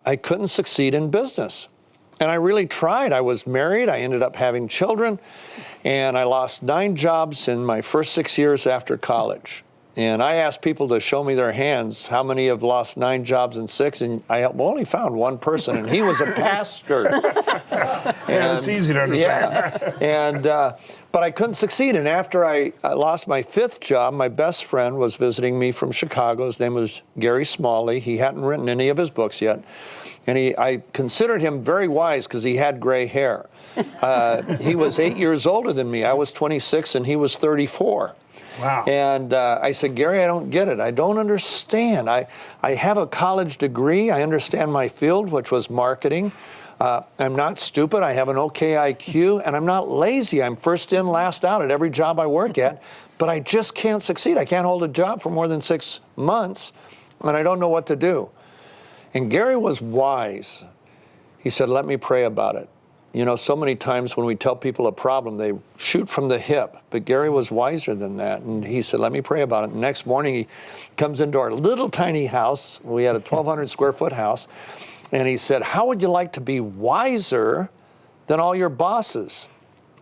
I couldn't succeed in business. And I really tried. I was married. I ended up having children. And I lost 9 jobs in my first 6 years after college. And I asked people to show me their hands, how many have lost 9 jobs in 6, and I only found one person, and he was a pastor. Yeah, it's easy to understand. Yeah. But I couldn't succeed, and after I lost my 5th job, my best friend was visiting me from Chicago. His name was Gary Smalley. He hadn't written any of his books yet, and I considered him very wise because he had gray hair. He was 8 years older than me. I was 26, and he was 34. Wow. And I said, Gary, I don't get it. I don't understand. I have a college degree. I understand my field, which was marketing. I'm not stupid. I have an okay IQ, and I'm not lazy. I'm first in, last out at every job I work at, but I just can't succeed. I can't hold a job for more than 6 months, and I don't know what to do. And Gary was wise. He said, let me pray about it. You know, so many times when we tell people a problem, they shoot from the hip. But Gary was wiser than that. And he said, let me pray about it. The next morning, he comes into our little tiny house. We had a 1,200 square foot house. And he said, how would you like to be wiser than all your bosses?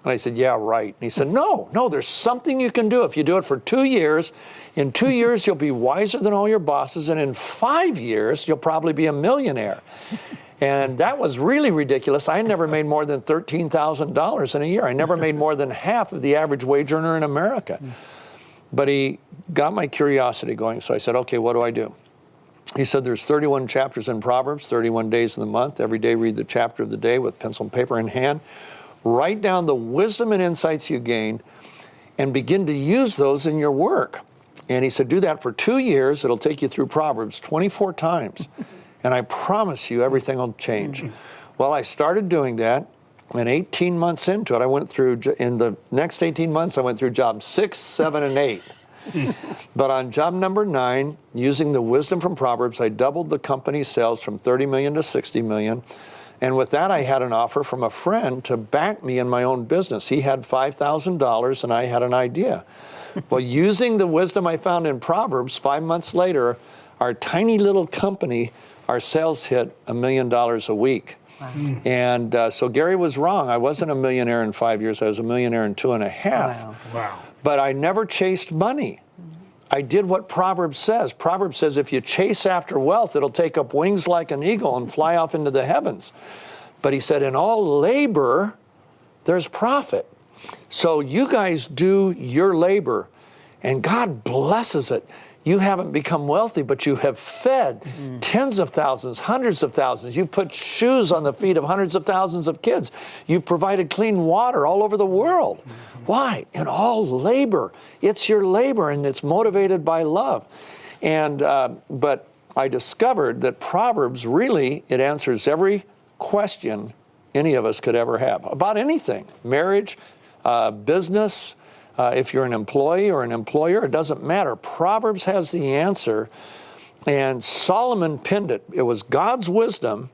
And I said, yeah, right. And he said, no, there's something you can do. If you do it for 2 years, in 2 years, you'll be wiser than all your bosses. And in 5 years, you'll probably be a millionaire. And that was really ridiculous. I never made more than $13,000 in a year. I never made more than half of the average wage earner in America. But he got my curiosity going. So I said, okay, what do I do? He said, there's 31 chapters in Proverbs, 31 days in the month. Every day read the chapter of the day with pencil and paper in hand. Write down the wisdom and insights you gain and begin to use those in your work. And he said, do that for 2 years. It'll take you through Proverbs 24 times. And I promise you everything will change. Well, I started doing that, and 18 months into it, I went through, in the next 18 months, I went through jobs 6, 7, and 8. But on job number 9, using the wisdom from Proverbs, I doubled the company's sales from 30 million to 60 million. And with that, I had an offer from a friend to back me in my own business. He had $5,000, and I had an idea. Well, using the wisdom I found in Proverbs, 5 months later, our tiny little company, our sales hit $1 million a week. Wow. And so Gary was wrong. I wasn't a millionaire in 5 years. I was a millionaire in 2.5. Wow. But I never chased money. I did what Proverbs says. Proverbs says if you chase after wealth, it'll take up wings like an eagle and fly off into the heavens. But he said, in all labor, there's profit. So you guys do your labor, and God blesses it. You haven't become wealthy, but you have fed tens of thousands, hundreds of thousands. You've put shoes on the feet of hundreds of thousands of kids. You've provided clean water all over the world. Why? In all labor. It's your labor, and it's motivated by love. And but I discovered that Proverbs really, it answers every question any of us could ever have about anything: marriage, business. If you're an employee or an employer, it doesn't matter. Proverbs has the answer, and Solomon penned it. It was God's wisdom,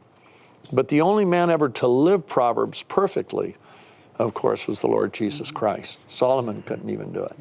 but the only man ever to live Proverbs perfectly, of course, was the Lord Jesus Christ. Solomon couldn't even do it.